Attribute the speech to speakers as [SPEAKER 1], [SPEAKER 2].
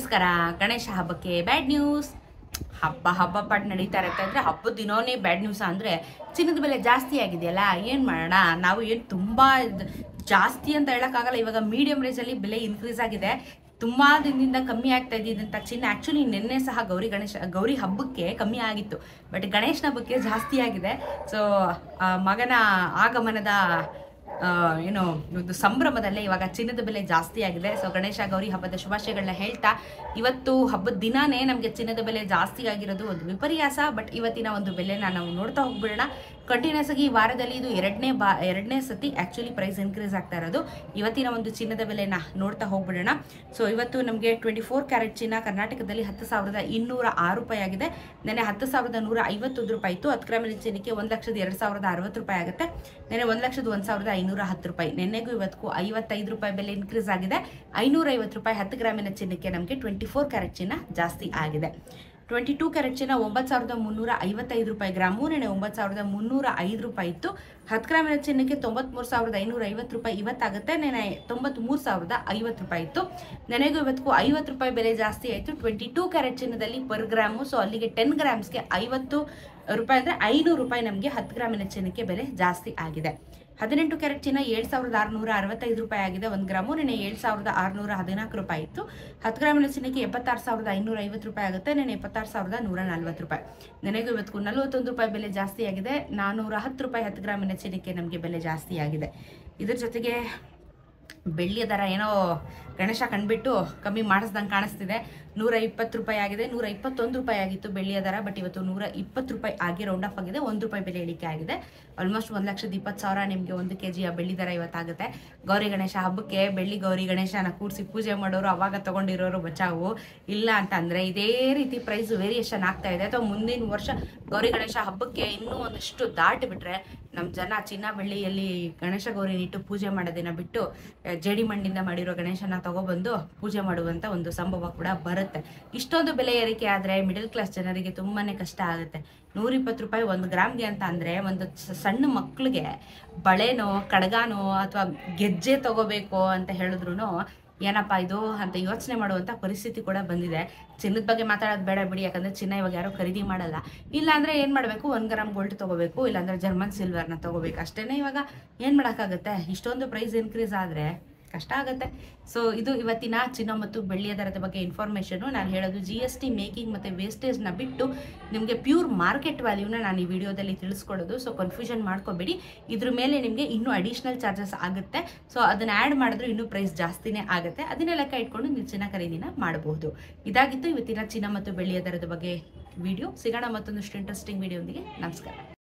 [SPEAKER 1] ನಮಸ್ಕಾರ. ಗಣೇಶ ಹಬ್ಬಕ್ಕೆ bad news. ಹಬ್ಬ ಪಾಟ್ ನಡೀತಾ ಇರುತ್ತೆ ಅಂದರೆ ಹಬ್ಬದ ದಿನವೇ ಬ್ಯಾಡ್ ನ್ಯೂಸ್ ಅಂದರೆ ಚಿನ್ನದ ಬೆಲೆ ಜಾಸ್ತಿ ಆಗಿದೆಯಲ್ಲ, ಏನು ಮಾಡೋಣ. ನಾವು ಏನು ತುಂಬ ಜಾಸ್ತಿ ಅಂತ ಹೇಳೋಕ್ಕಾಗಲ್ಲ. ಇವಾಗ ಮೀಡಿಯಂ ರೇಂಜಲ್ಲಿ ಬೆಲೆ ಇನ್ಕ್ರೀಸ್ ಆಗಿದೆ. ತುಂಬ ದಿನದಿಂದ ಕಮ್ಮಿ ಆಗ್ತಾ ಇದ್ದಿದ್ದಂಥ ಚಿನ್ನ ಆ್ಯಕ್ಚುಲಿ ನಿನ್ನೆ ಸಹ ಗೌರಿ ಹಬ್ಬಕ್ಕೆ ಕಮ್ಮಿ ಆಗಿತ್ತು, ಬಟ್ ಗಣೇಶನ ಹಬ್ಬಕ್ಕೆ ಜಾಸ್ತಿ ಆಗಿದೆ. ಸೊ ಮಗನ ಆಗಮನದ ಏನು ಒಂದು ಸಂಭ್ರಮದಲ್ಲೇ ಇವಾಗ ಚಿನ್ನದ ಬೆಲೆ ಜಾಸ್ತಿ ಆಗಿದೆ. ಸೊ ಗಣೇಶ ಗೌರಿ ಹಬ್ಬದ ಶುಭಾಶಯಗಳನ್ನ ಹೇಳ್ತಾ, ಇವತ್ತು ಹಬ್ಬದ ದಿನಾನೇ ನಮಗೆ ಚಿನ್ನದ ಬೆಲೆ ಜಾಸ್ತಿ ಆಗಿರೋದು ಒಂದು ವಿಪರ್ಯಾಸ. ಬಟ್ ಇವತ್ತಿನ ಒಂದು ಬೆಲೆನ ನಾವು ನೋಡ್ತಾ ಹೋಗ್ಬಿಡೋಣ. ಕಂಟಿನ್ಯೂಸ್ ಆಗಿ ಈ ವಾರದಲ್ಲಿ ಇದು ಎರಡನೇ ಸತಿ ಆ್ಯಕ್ಚುಲಿ ಪ್ರೈಸ್ ಇನ್ಕ್ರೀಸ್ ಆಗ್ತಾ ಇರೋದು. ಇವತ್ತಿನ ಒಂದು ಚಿನ್ನದ ಬೆಲೆನ ನೋಡ್ತಾ ಹೋಗ್ಬಿಡೋಣ. ಸೊ ಇವತ್ತು ನಮಗೆ 24 ಕ್ಯಾರೆಟ್ ಚಿನ್ನ ಕರ್ನಾಟಕದಲ್ಲಿ 10,206 ರೂಪಾಯಿ ಆಗಿದೆ. ನೆನೆ 10,151 ರೂಪಾಯಿ ಇತ್ತು. 10 ಗ್ರಾಮಿನ ಚಿನ್ನಕ್ಕೆ 1,02,060 ರೂಪಾಯಿ ಆಗುತ್ತೆ. ನೆನೆ 1,01,510 ರೂಪಾಯಿ. ನೆನ್ನೆಗೂ ಇವತ್ತಿಗೂ 55 ರೂಪಾಯಿ ಬೆಲೆ ಇನ್ಕ್ರೀಸ್ ಆಗಿದೆ. 550 ರೂಪಾಯಿ 10 ಗ್ರಾಮಿನ ಚಿನ್ನಕ್ಕೆ ನಮಗೆ 24 ಕ್ಯಾರೆಟ್ ಚಿನ್ನ ಜಾಸ್ತಿ ಆಗಿದೆ. 22 ಕ್ಯಾರೆಟ್ ಚಿನ್ನ 9,355 ರೂಪಾಯಿ ಗ್ರಾಮು. ನೆನೆ 9,305 ರೂಪಾಯಿ ಇತ್ತು. 10 ಗ್ರಾಮಿನ ಚಿನ್ನಕ್ಕೆ 93,550 ರೂಪಾಯಿ ಇವತ್ತಾಗುತ್ತೆ. ನೆನೆ 93,050 ರೂಪಾಯಿ ಇತ್ತು. ನೆನೆಗೂ ಇವತ್ತಿಗೂ 50 ರೂಪಾಯಿ ಬೆಲೆ ಜಾಸ್ತಿ ಆಯಿತು 22 ಕ್ಯಾರೆಟ್ ಚಿನ್ನದಲ್ಲಿ ಪರ್ ಗ್ರಾಮು. ಸೊ ಅಲ್ಲಿಗೆ 10 ಗ್ರಾಮ್ಸ್ಗೆ 50 ರೂಪಾಯಿ ಅಂದರೆ 500 ರೂಪಾಯಿ ನಮಗೆ 10 ಗ್ರಾಮಿನ ಚಿನ್ನಕ್ಕೆ ಬೆಲೆ ಜಾಸ್ತಿ ಆಗಿದೆ. 18 ಕ್ಯಾರೆಟ್ ಚಿನ್ನ 7,665 ರೂಪಾಯಿ ಆಗಿದೆ 1 ಗ್ರಾಮು. ನೆನೆ 7,614 ರೂಪಾಯಿ ಇತ್ತು. 10 ಗ್ರಾಮಿನ ಚಿನ್ನಕ್ಕೆ 76,550 ರೂಪಾಯಿ ಆಗುತ್ತೆ. ನೆನೆ 76,140 ರೂಪಾಯಿ. ನೆನೆಗೂ ಇವತ್ತಿಗೂ 41 ರೂಪಾಯಿ ಬೆಲೆ ಜಾಸ್ತಿ ಆಗಿದೆ. 410 ರೂಪಾಯಿ 10 ಗ್ರಾಮಿನ ಚಿನ್ನಕ್ಕೆ ನಮಗೆ ಬೆಲೆ ಜಾಸ್ತಿ ಆಗಿದೆ. ಇದ್ರ ಜೊತೆಗೆ ಬೆಳ್ಳಿಯ ದರ ಏನೋ ಗಣೇಶ ಕಂಡುಬಿಟ್ಟು ಕಮ್ಮಿ ಮಾಡಿಸ್ದಂಗೆ ಕಾಣಿಸ್ತಿದೆ. 120 ರೂಪಾಯಿ ಆಗಿದೆ. 121 ರೂಪಾಯಿ ಆಗಿತ್ತು ಬೆಳ್ಳಿಯ ದರ, ಬಟ್ ಇವತ್ತು 120 ರೂಪಾಯಿ ಆಗಿ ರೌಂಡ್ ಅಪ್ ಆಗಿದೆ. 1 ರೂಪಾಯಿ ಬೆಲೆ ಇಳಿಕೆ ಆಗಿದೆ. ಆಲ್ಮೋಸ್ಟ್ 1,20,000 ನಿಮಗೆ 1 kg ಬೆಳ್ಳಿ ದರ ಇವತ್ತಾಗುತ್ತೆ. ಗೌರಿ ಗಣೇಶ ಹಬ್ಬಕ್ಕೆ ಬೆಳ್ಳಿ ಗೌರಿ ಗಣೇಶನ ಕೂರಿಸಿ ಪೂಜೆ ಮಾಡೋರು, ಅವಾಗ ತಗೊಂಡಿರೋರು ಬಚಾವು. ಇಲ್ಲ ಅಂತಂದರೆ ಇದೇ ರೀತಿ ಪ್ರೈಸ್ ವೇರಿಯೇಷನ್ ಆಗ್ತಾ ಇದೆ. ಅಥವಾ ಮುಂದಿನ ವರ್ಷ ಗೌರಿ ಗಣೇಶ ಹಬ್ಬಕ್ಕೆ ಇನ್ನೂ ಒಂದಷ್ಟು ದಾಟಿಬಿಟ್ರೆ ನಮ್ಮ ಜನ ಚಿನ್ನ ಬೆಳ್ಳಿಯಲ್ಲಿ ಗಣೇಶ ಗೌರಿನ ಇಟ್ಟು ಪೂಜೆ ಮಾಡೋದನ್ನ ಬಿಟ್ಟು ಜೇಡಿ ಮಣ್ಣಿಂದ ಮಾಡಿರೋ ಗಣೇಶನ ತಗೊಬಂದು ಪೂಜೆ ಮಾಡುವಂಥ ಒಂದು ಸಂಭವ ಕೂಡ ಬರುತ್ತೆ. ಇಷ್ಟೊಂದು ಬೆಲೆ ಏರಿಕೆ ಆದರೆ ಮಿಡಲ್ ಕ್ಲಾಸ್ ಜನರಿಗೆ ತುಂಬಾ ಕಷ್ಟ ಆಗುತ್ತೆ. 120 ರೂಪಾಯಿ 1 ಗ್ರಾಮ್ಗೆ ಅಂತ ಅಂದರೆ ಒಂದು ಸಣ್ಣ ಮಕ್ಕಳಿಗೆ ಬಳೆನೋ ಕಡಗಾನೋ ಅಥವಾ ಗೆಜ್ಜೆ ತಗೋಬೇಕು ಅಂತ ಹೇಳಿದ್ರು ಏನಪ್ಪ ಇದು ಅಂತ ಯೋಚನೆ ಮಾಡುವಂಥ ಪರಿಸ್ಥಿತಿ ಕೂಡ ಬಂದಿದೆ. ಚಿನ್ನದ ಬಗ್ಗೆ ಮಾತಾಡೋದು ಬೇಡ ಬಿಡಿ, ಯಾಕಂದರೆ ಚಿನ್ನ ಇವಾಗ ಯಾರೋ ಖರೀದಿ ಮಾಡಲ್ಲ. ಇಲ್ಲಾಂದರೆ ಏನು ಮಾಡಬೇಕು, 1 ಗ್ರಾಮ್ ಗೋಲ್ಡ್ ತೊಗೋಬೇಕು, ಇಲ್ಲಾಂದರೆ ಜರ್ಮನ್ ಸಿಲ್ವರ್ನ ತೊಗೋಬೇಕು ಅಷ್ಟೇ. ಇವಾಗ ಏನು ಮಾಡೋಕ್ಕಾಗುತ್ತೆ? ಇಷ್ಟೊಂದು ಪ್ರೈಸ್ ಇನ್ಕ್ರೀಸ್ ಆದರೆ ಕಷ್ಟ ಆಗುತ್ತೆ. ಸೊ ಇದು ಇವತ್ತಿನ ಚಿನ್ನ ಮತ್ತು ಬೆಳ್ಳಿಯ ದರದ ಬಗ್ಗೆ ಇನ್ಫಾರ್ಮೇಷನು. ನಾನು ಹೇಳೋದು GST ಮೇಕಿಂಗ್ ಮತ್ತು ವೇಸ್ಟೇಜ್ನ ಬಿಟ್ಟು ನಿಮಗೆ ಪ್ಯೂರ್ ಮಾರ್ಕೆಟ್ ವ್ಯಾಲ್ಯೂನ ನಾನು ಈ ವಿಡಿಯೋದಲ್ಲಿ ತಿಳಿಸ್ಕೊಡೋದು. ಸೊ ಕನ್ಫ್ಯೂಷನ್ ಮಾಡ್ಕೋಬೇಡಿ. ಇದ್ರ ಮೇಲೆ ನಿಮಗೆ ಇನ್ನೂ ಅಡಿಷ್ನಲ್ ಚಾರ್ಜಸ್ ಆಗುತ್ತೆ. ಸೊ ಅದನ್ನು ಆ್ಯಡ್ ಮಾಡಿದ್ರೆ ಇನ್ನೂ ಪ್ರೈಸ್ ಜಾಸ್ತಿನೇ ಆಗುತ್ತೆ. ಅದನ್ನೇ ಲೆಕ್ಕ ಇಟ್ಕೊಂಡು ನೀವು ಚಿನ್ನ ಖರೀದಿನ ಮಾಡಬಹುದು. ಇದಾಗಿತ್ತು ಇವತ್ತಿನ ಚಿನ್ನ ಮತ್ತು ಬೆಳ್ಳಿಯ ದರದ ಬಗ್ಗೆ ವಿಡಿಯೋ. ಸಿಗೋಣ ಮತ್ತೊಂದಷ್ಟು ಇಂಟ್ರೆಸ್ಟಿಂಗ್ ವಿಡಿಯೋ ಒಂದಿಗೆ. ನಮಸ್ಕಾರ.